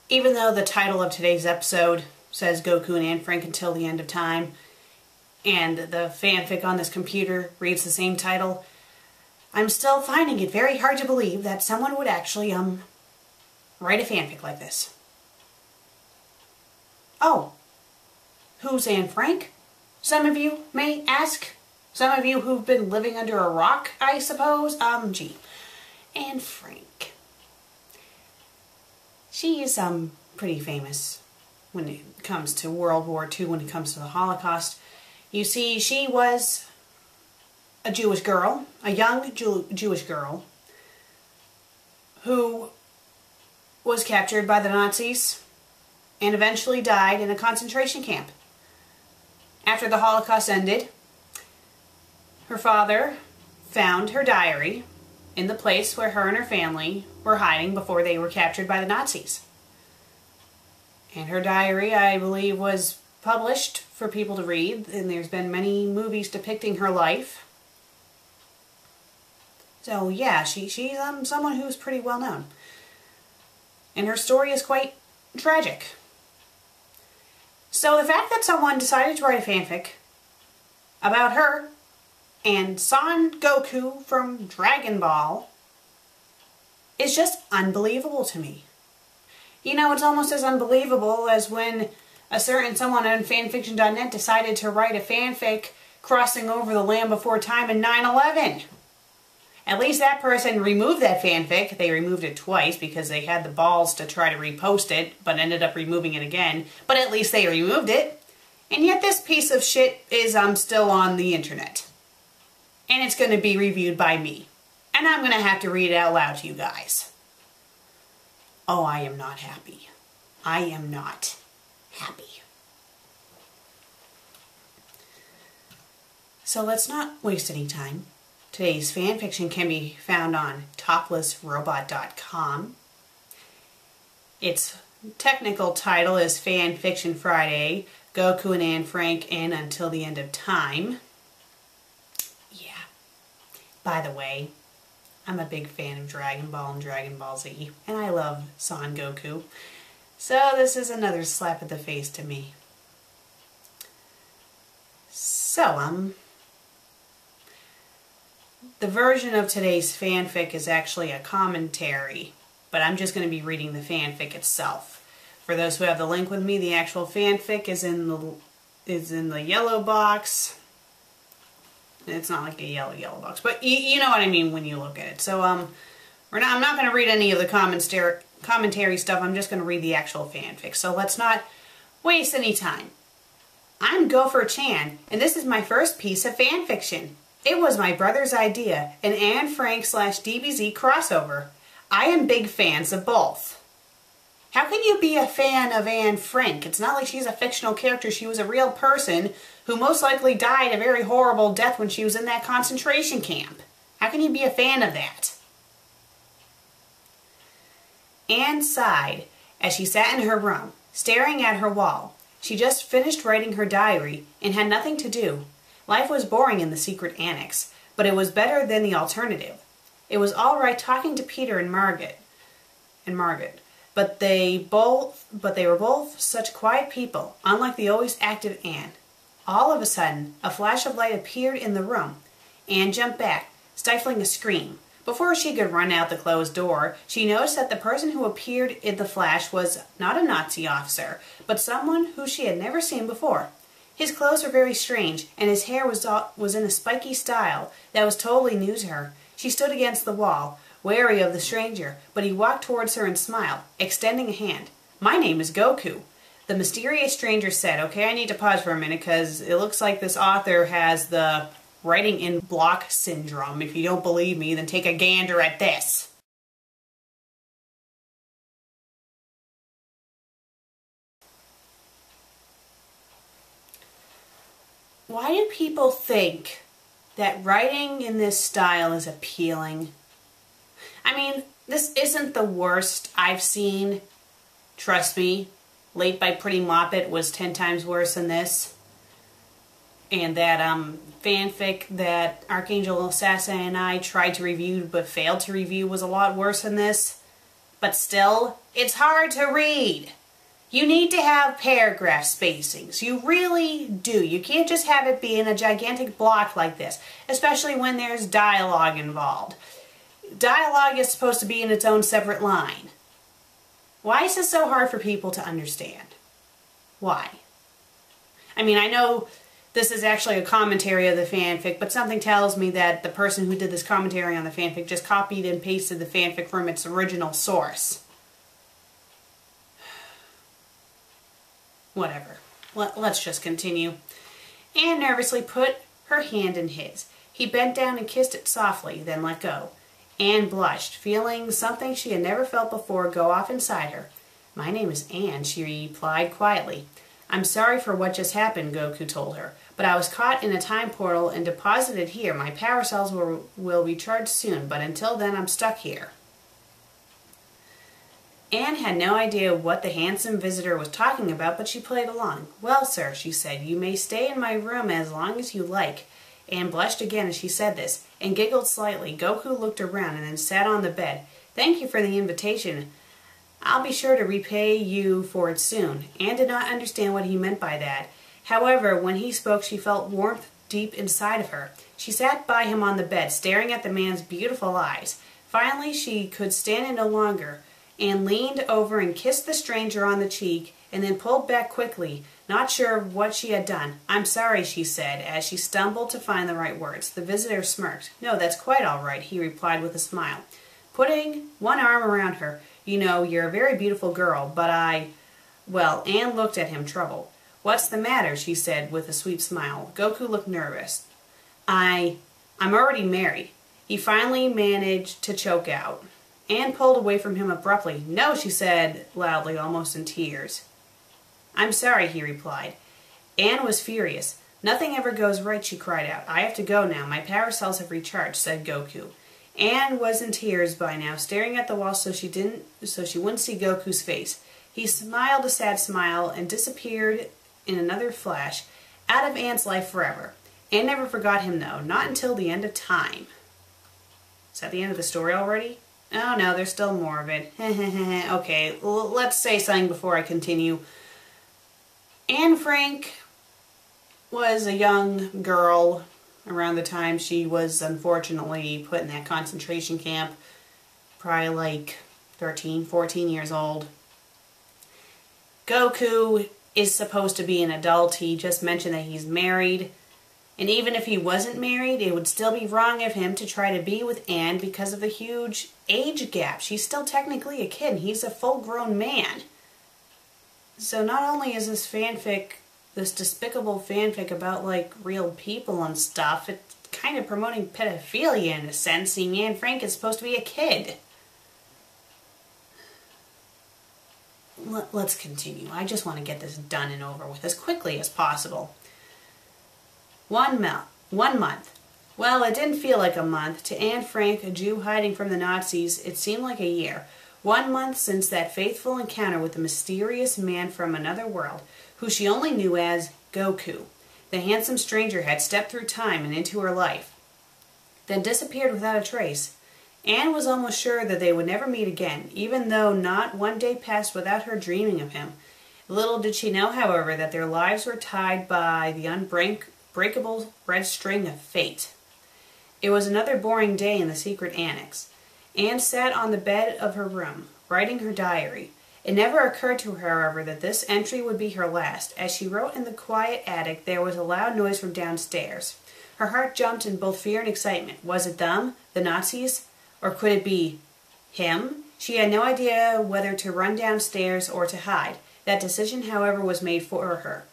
Even though the title of today's episode says Goku and Anne Frank until the end of time, and the fanfic on this computer reads the same title, I'm still finding it very hard to believe that someone would actually, write a fanfic like this. Oh, who's Anne Frank? Some of you may ask. Some of you who've been living under a rock, I suppose. Gee. Anne Frank. She is, pretty famous when it comes to World War II, when it comes to the Holocaust. You see, she was a Jewish girl, a young Jewish girl, who was captured by the Nazis and eventually died in a concentration camp. After the Holocaust ended, her father found her diary in the place where her and her family were hiding before they were captured by the Nazis. And her diary, I believe, was published for people to read, and there's been many movies depicting her life. So yeah, she's someone who's pretty well known. And her story is quite tragic. So the fact that someone decided to write a fanfic about her and Son Goku from Dragon Ball is just unbelievable to me. You know, it's almost as unbelievable as when a certain someone on fanfiction.net decided to write a fanfic crossing over the Land Before Time in 9/11. At least that person removed that fanfic. They removed it twice because they had the balls to try to repost it, but ended up removing it again. But at least they removed it. And yet this piece of shit is still on the internet. And it's going to be reviewed by me. And I'm going to have to read it out loud to you guys. Oh, I am not happy. I am not happy. So let's not waste any time. Today's fanfiction can be found on toplessrobot.com. Its technical title is Fanfiction Friday, Goku and Anne Frank in Until the End of Time. Yeah. By the way, I'm a big fan of Dragon Ball and Dragon Ball Z, and I love Son Goku. So this is another slap at the face to me. So, the version of today's fanfic is actually a commentary, but I'm just going to be reading the fanfic itself. For those who have the link with me, the actual fanfic is in the yellow box. It's not like a yellow box, but you know what I mean when you look at it. So I'm not going to read any of the commentary stuff. I'm just going to read the actual fanfic. So let's not waste any time. I'm Gopher Chan, and this is my first piece of fanfiction. It was my brother's idea, an Anne Frank / DBZ crossover. I am big fans of both. How can you be a fan of Anne Frank? It's not like she's a fictional character. She was a real person who most likely died a very horrible death when she was in that concentration camp. How can you be a fan of that? Anne sighed as she sat in her room, staring at her wall. She just finished writing her diary and had nothing to do. Life was boring in the secret annex, but it was better than the alternative. It was all right talking to Peter and Margaret, but they were both such quiet people, unlike the always active Anne. All of a sudden, a flash of light appeared in the room. Anne jumped back, stifling a scream. Before she could run out the closed door, she noticed that the person who appeared in the flash was not a Nazi officer, but someone who she had never seen before. His clothes were very strange, and his hair was in a spiky style that was totally new to her. She stood against the wall, wary of the stranger, but he walked towards her and smiled, extending a hand. "My name is Goku," the mysterious stranger said. Okay, I need to pause for a minute because it looks like this author has the writing in block syndrome. If you don't believe me, then take a gander at this. Why do people think that writing in this style is appealing? I mean, this isn't the worst I've seen. Trust me, Late by Pretty Moppet was 10 times worse than this. And that fanfic that Archangel Assassin and I tried to review but failed to review was a lot worse than this. But still, it's hard to read. You need to have paragraph spacings. You really do. You can't just have it be in a gigantic block like this, especially when there's dialogue involved. Dialogue is supposed to be in its own separate line. Why is this so hard for people to understand? Why? I mean, I know this is actually a commentary of the fanfic, but something tells me that the person who did this commentary on the fanfic just copied and pasted the fanfic from its original source. Whatever. Let's just continue. Anne nervously put her hand in his. He bent down and kissed it softly, then let go. Anne blushed, feeling something she had never felt before go off inside her. "My name is Anne," she replied quietly. "I'm sorry for what just happened," Goku told her, "but I was caught in a time portal and deposited here. My power cells will recharge soon, but until then I'm stuck here." Anne had no idea what the handsome visitor was talking about, but she played along. "Well, sir," she said, "you may stay in my room as long as you like." Anne blushed again as she said this, and giggled slightly. Goku looked around and then sat on the bed. "Thank you for the invitation. I'll be sure to repay you for it soon." Anne did not understand what he meant by that. However, when he spoke, she felt warmth deep inside of her. She sat by him on the bed, staring at the man's beautiful eyes. Finally, she could stand it no longer, and leaned over and kissed the stranger on the cheek, and then pulled back quickly, not sure of what she had done. "I'm sorry," she said, as she stumbled to find the right words. The visitor smirked. "No, that's quite all right," he replied with a smile, putting one arm around her. "You know, you're a very beautiful girl, but Well, Anne looked at him, troubled. "What's the matter?" she said with a sweet smile. Goku looked nervous. I'm already married," he finally managed to choke out. Anne pulled away from him abruptly. "No," she said loudly, almost in tears. "I'm sorry," he replied. Anne was furious. "Nothing ever goes right," she cried out. "I have to go now. My power cells have recharged," said Goku. Anne was in tears by now, staring at the wall so she wouldn't see Goku's face. He smiled a sad smile and disappeared in another flash, out of Anne's life forever. Anne never forgot him, though, not until the end of time. Is that the end of the story already? Oh no, there's still more of it. Okay, let's say something before I continue. Anne Frank was a young girl around the time she was unfortunately put in that concentration camp. Probably like 13, 14 years old. Goku is supposed to be an adult. He just mentioned that he's married. And even if he wasn't married, it would still be wrong of him to try to be with Anne because of the huge age gap. She's still technically a kid, and he's a full-grown man. So not only is this fanfic, this despicable fanfic about, like, real people and stuff, it's kind of promoting pedophilia in a sense, seeing Anne Frank is supposed to be a kid. Let's continue. I just want to get this done and over with as quickly as possible. 1 month. Well, it didn't feel like a month. To Anne Frank, a Jew hiding from the Nazis, it seemed like a year. 1 month since that fateful encounter with the mysterious man from another world, who she only knew as Goku. The handsome stranger had stepped through time and into her life, then disappeared without a trace. Anne was almost sure that they would never meet again, even though not one day passed without her dreaming of him. Little did she know, however, that their lives were tied by the unbreakable red string of fate. It was another boring day in the secret annex. Anne sat on the bed of her room, writing her diary. It never occurred to her, however, that this entry would be her last. As she wrote in the quiet attic, there was a loud noise from downstairs. Her heart jumped in both fear and excitement. Was it them, the Nazis? Or could it be him? She had no idea whether to run downstairs or to hide. That decision, however, was made for her.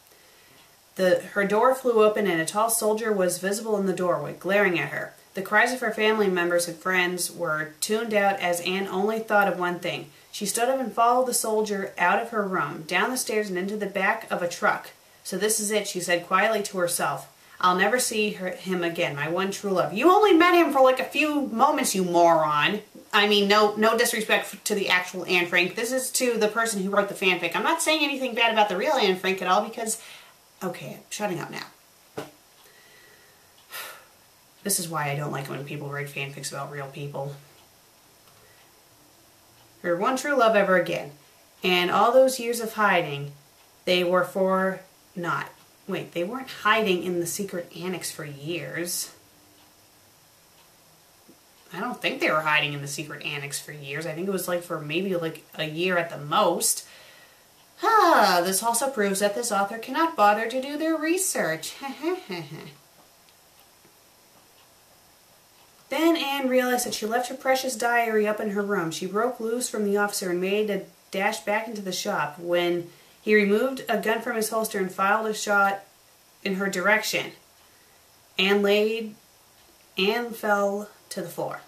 Her door flew open and a tall soldier was visible in the doorway, glaring at her. The cries of her family members and friends were tuned out as Anne only thought of one thing. She stood up and followed the soldier out of her room, down the stairs and into the back of a truck. "So this is it," she said quietly to herself. "I'll never see him again, my one true love." You only met him for like a few moments, you moron. I mean, no disrespect to the actual Anne Frank. This is to the person who wrote the fanfic. I'm not saying anything bad about the real Anne Frank at all because... Okay, I'm shutting up now. This is why I don't like when people write fanfics about real people. her one true love ever again. And all those years of hiding, they were for naught. Wait, they weren't hiding in the secret annex for years. I don't think they were hiding in the secret annex for years. I think it was like for maybe like a year at the most. This also proves that this author cannot bother to do their research. Then Anne realized that she left her precious diary up in her room. She broke loose from the officer and made a dash back into the shop when he removed a gun from his holster and fired a shot in her direction. Anne fell to the floor.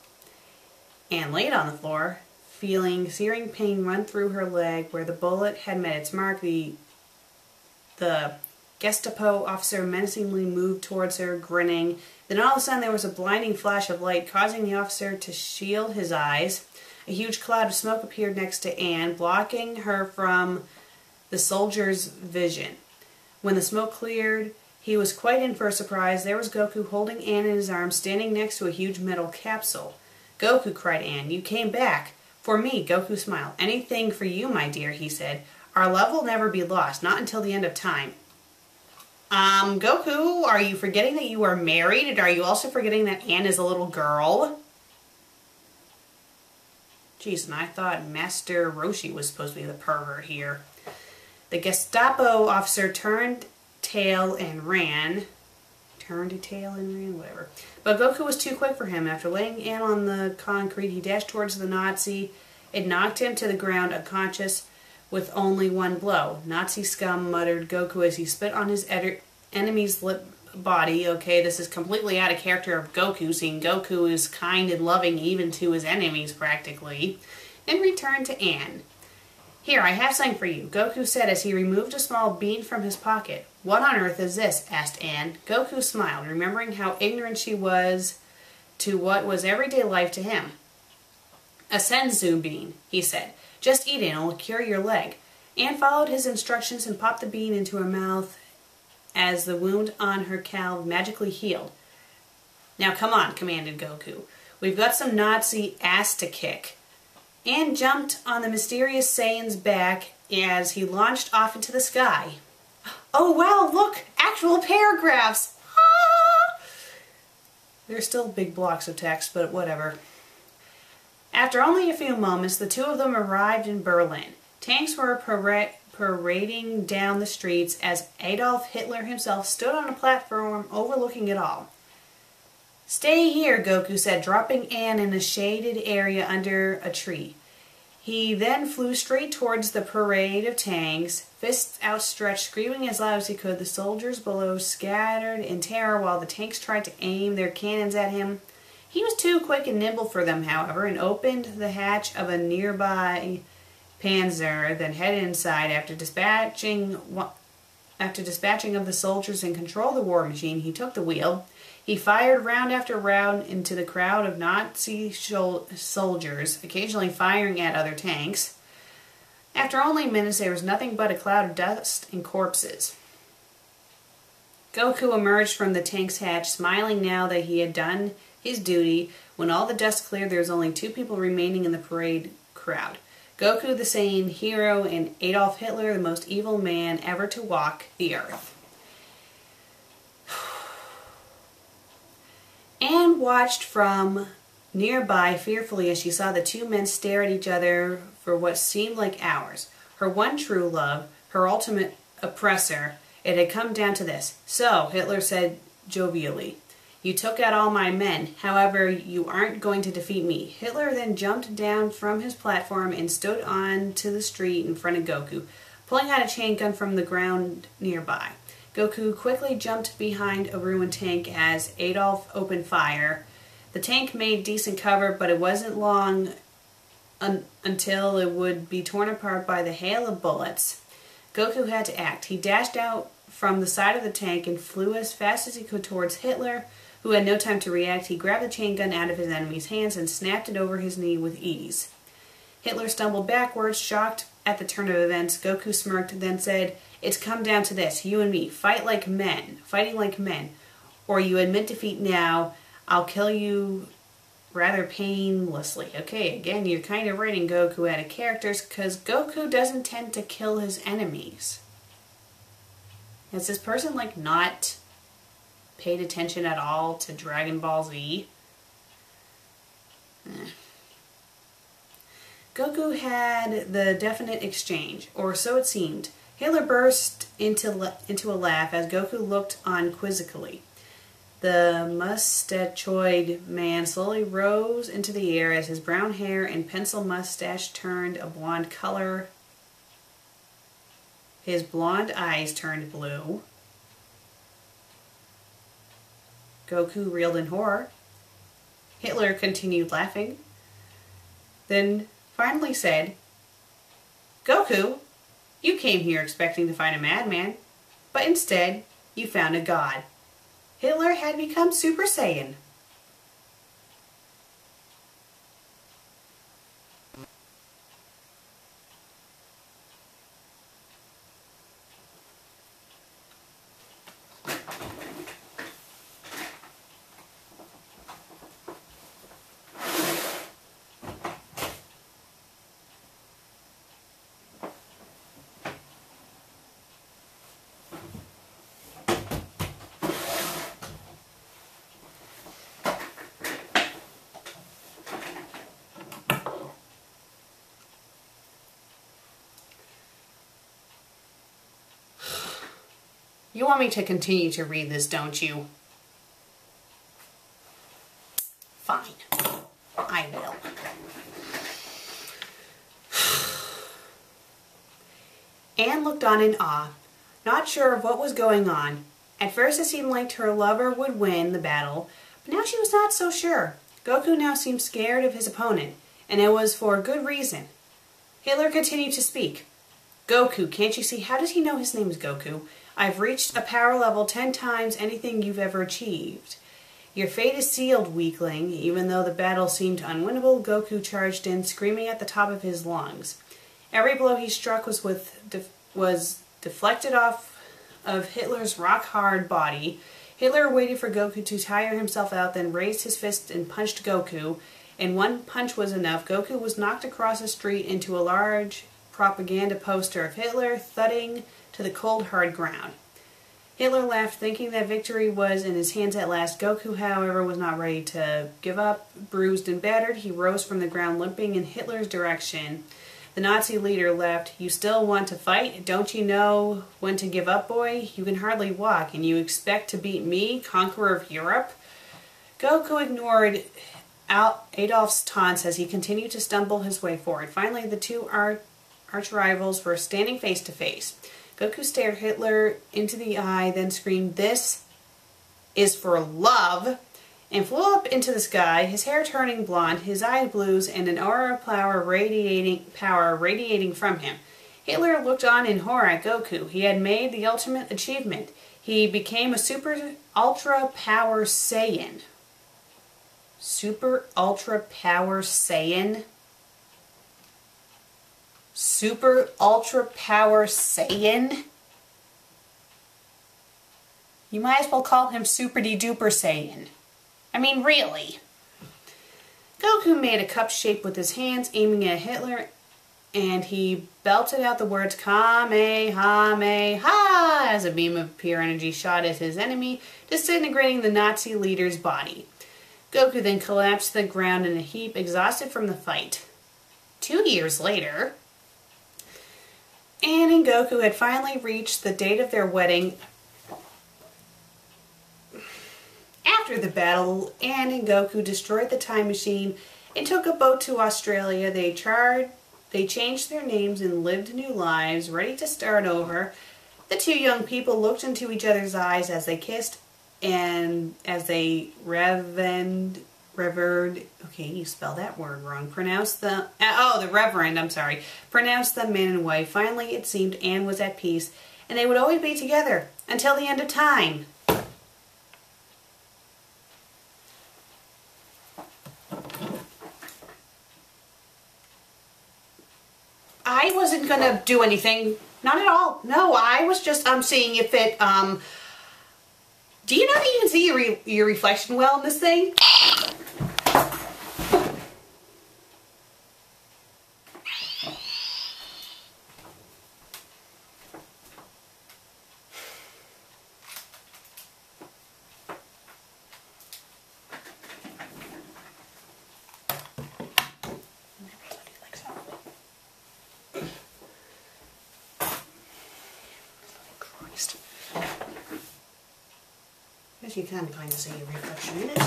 Anne laid on the floor, feeling searing pain run through her leg where the bullet had met its mark. The Gestapo officer menacingly moved towards her, grinning. Then all of a sudden there was a blinding flash of light, causing the officer to shield his eyes. A huge cloud of smoke appeared next to Anne, blocking her from the soldier's vision. When the smoke cleared, he was quite in for a surprise. There was Goku holding Anne in his arms, standing next to a huge metal capsule. "Goku," cried Anne, "you came back." "For me," Goku smiled. "Anything for you, my dear," he said. "Our love will never be lost, not until the end of time." Goku, are you forgetting that you are married? And are you also forgetting that Anne is a little girl? Jeez, and I thought Master Roshi was supposed to be the pervert here. The Gestapo officer turned tail and ran. Whatever. But Goku was too quick for him. After laying Anne on the concrete, he dashed towards the Nazi. It knocked him to the ground unconscious with only one blow. "Nazi scum," muttered Goku as he spit on his enemy's body. Okay, this is completely out of character of Goku, seeing Goku is kind and loving even to his enemies practically. Then returned to Anne. "Here, I have something for you," Goku said as he removed a small bean from his pocket. "What on earth is this?" asked Anne. Goku smiled, remembering how ignorant she was to what was everyday life to him. "A senzu bean," he said. "Just eat it and it will cure your leg." Anne followed his instructions and popped the bean into her mouth as the wound on her calf magically healed. "Now come on," commanded Goku. "We've got some Nazi ass to kick." Anne jumped on the mysterious Saiyan's back as he launched off into the sky. Oh wow, look! Actual paragraphs! Ah! There's still big blocks of text, but whatever. After only a few moments, the two of them arrived in Berlin. Tanks were parading down the streets as Adolf Hitler himself stood on a platform overlooking it all. "Stay here," Goku said, dropping Anne in a shaded area under a tree. He then flew straight towards the parade of tanks, fists outstretched, screaming as loud as he could. The soldiers below scattered in terror while the tanks tried to aim their cannons at him. He was too quick and nimble for them, however, and opened the hatch of a nearby panzer, then headed inside. After dispatching of the soldiers in control of the war machine, he took the wheel. He fired round after round into the crowd of Nazi soldiers, occasionally firing at other tanks. After only minutes, there was nothing but a cloud of dust and corpses. Goku emerged from the tank's hatch, smiling now that he had done his duty. When all the dust cleared, there was only two people remaining in the parade crowd. Goku, the Saiyan hero, and Adolf Hitler, the most evil man ever to walk the earth. Anne watched from nearby fearfully as she saw the two men stare at each other for what seemed like hours. Her one true love, her ultimate oppressor. It had come down to this. "So," Hitler said jovially, "you took out all my men. However, you aren't going to defeat me." Hitler then jumped down from his platform and stood onto the street in front of Goku, pulling out a chain gun from the ground nearby. Goku quickly jumped behind a ruined tank as Adolf opened fire. The tank made decent cover, but it wasn't long until it would be torn apart by the hail of bullets. Goku had to act. He dashed out from the side of the tank and flew as fast as he could towards Hitler, who had no time to react. He grabbed the chain gun out of his enemy's hands and snapped it over his knee with ease. Hitler stumbled backwards, shocked at the turn of events. Goku smirked, then said, "It's come down to this, you and me, fighting like men, or you admit defeat now, I'll kill you rather painlessly. Okay, again, you're kind of writing Goku out of characters because Goku doesn't tend to kill his enemies. Has this person, like, not paid attention at all to Dragon Ball Z? Goku had the definite exchange, or so it seemed. Hitler burst into a laugh as Goku looked on quizzically. The mustachoid man slowly rose into the air as his brown hair and pencil mustache turned a blonde color. His blonde eyes turned blue. Goku reeled in horror. Hitler continued laughing, then finally said, "Goku, you came here expecting to find a madman, but instead you found a god." Hitler had become Super Saiyan. You want me to continue to read this, don't you? Fine. I will. Anne looked on in awe, not sure of what was going on. At first it seemed like her lover would win the battle, but now she was not so sure. Goku now seemed scared of his opponent, and it was for good reason. Hitler continued to speak. "Goku, can't you see? How does he know his name is Goku? I've reached a power level 10 times anything you've ever achieved. Your fate is sealed, weakling." Even though the battle seemed unwinnable, Goku charged in, screaming at the top of his lungs. Every blow he struck was deflected off of Hitler's rock-hard body. Hitler waited for Goku to tire himself out, then raised his fist and punched Goku. And one punch was enough. Goku was knocked across the street into a large propaganda poster of Hitler, thudding to the cold, hard ground. Hitler laughed, thinking that victory was in his hands at last. Goku, however, was not ready to give up. Bruised and battered, he rose from the ground, limping in Hitler's direction. The Nazi leader laughed. "You still want to fight? Don't you know when to give up, boy? You can hardly walk, and you expect to beat me, conqueror of Europe?" Goku ignored Adolf's taunts as he continued to stumble his way forward. Finally, the two arch rivals were standing face to face. Goku stared Hitler into the eye, then screamed, "This is for love," and flew up into the sky, his hair turning blonde, his eyes blues, and an aura of power radiating from him. Hitler looked on in horror at Goku. He had made the ultimate achievement. He became a super ultra power Saiyan. Super ultra power Saiyan? Super ultra power Saiyan? You might as well call him Super Duper Saiyan. I mean, really. Goku made a cup shape with his hands, aiming at Hitler, and he belted out the words Kamehameha as a beam of pure energy shot at his enemy, disintegrating the Nazi leader's body. Goku then collapsed to the ground in a heap, exhausted from the fight. 2 years later, Anne and Goku had finally reached the date of their wedding. After the battle, Anne and Goku destroyed the time machine and took a boat to Australia. They changed their names and lived new lives, ready to start over. The two young people looked into each other's eyes as they kissed, and as they revered, okay, you spelled that word wrong, pronounced them man and wife. Finally, it seemed Anne was at peace, and they would always be together until the end of time. I wasn't gonna do anything, not at all. No, I was just seeing if it do you know that you can see your reflection well in this thing? you can kind of see your reflection in it.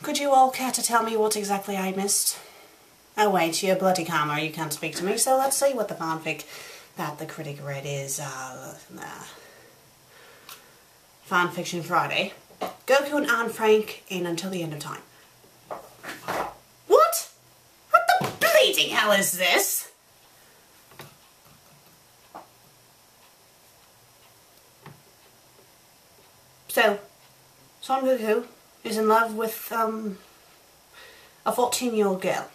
Could you all care to tell me what exactly I missed? Oh wait, you're bloody camera, you can't speak to me, so let's see what the fanfic that the critic read is. Fanfiction Friday. Goku and Anne Frank in Until the End of Time. What? What the bleeding hell is this? So, Son Goku is in love with, a 14-year-old girl.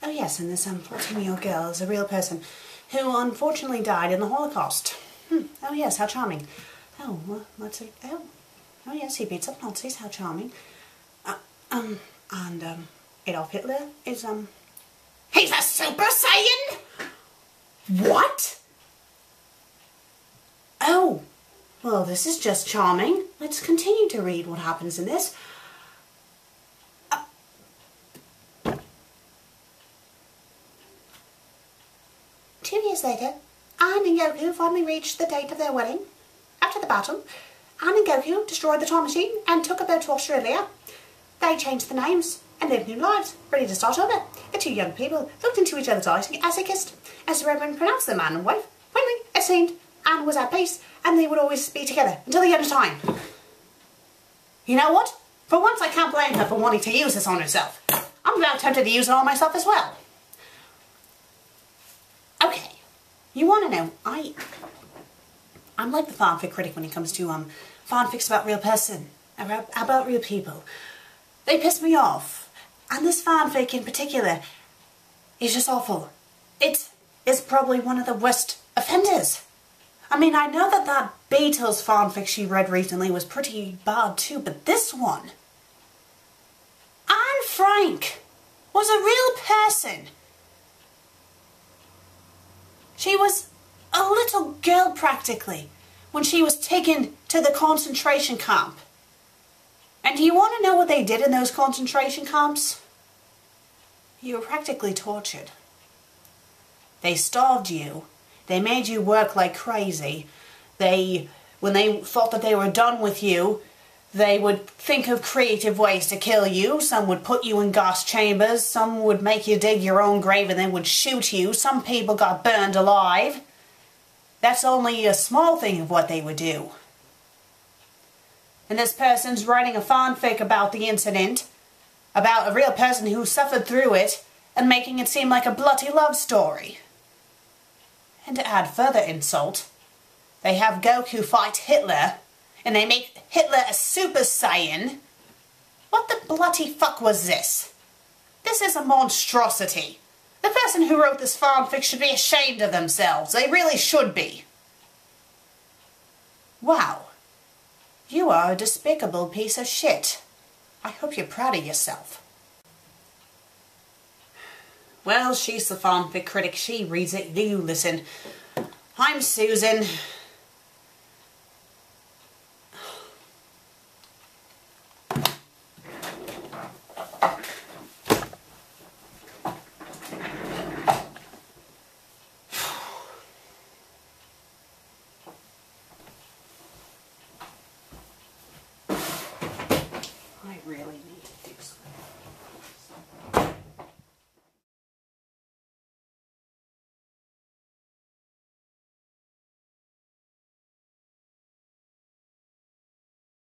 Oh yes, and this 14-year-old girl is a real person who unfortunately died in the Holocaust. Oh yes, how charming. Oh, well, let's see. Oh yes, he beats up Nazis, how charming. Adolf Hitler is, he's a Super Saiyan? What? Oh, well, this is just charming. Let's continue to read what happens in this. 2 years later, Anne and Goku finally reached the date of their wedding. After the battle, Anne and Goku destroyed the time machine and took a boat to Australia. They changed the names and lived new lives, ready to start over. The two young people looked into each other's eyes as they kissed. As the Reverend pronounced them man and wife, finally, it seemed, Anne was at peace and they would always be together until the end of time. You know what? For once I can't blame her for wanting to use this on herself. I'm about tempted to use it on myself as well. Okay, you want to know, I'm like the FanFic Critic when it comes to fanfics about real person, about real people. They piss me off, and this fanfic in particular is just awful. It is probably one of the worst offenders. I mean, I know that Beatles fanfic she read recently was pretty bad too, but this one, Anne Frank was a real person. She was a little girl practically when she was taken to the concentration camp. And do you want to know what they did in those concentration camps? You were practically tortured. They starved you. They made you work like crazy. When they thought that they were done with you, they would think of creative ways to kill you. Some would put you in gas chambers. Some would make you dig your own grave and then would shoot you. Some people got burned alive. That's only a small thing of what they would do. And this person's writing a fanfic about the incident, about a real person who suffered through it, and making it seem like a bloody love story. And to add further insult, they have Goku fight Hitler, and they make Hitler a Super Saiyan. What the bloody fuck was this? This is a monstrosity. The person who wrote this fanfic should be ashamed of themselves. They really should be. Wow. You are a despicable piece of shit. I hope you're proud of yourself. Well, she's the fanfic critic. She reads it. You listen. I'm Susan.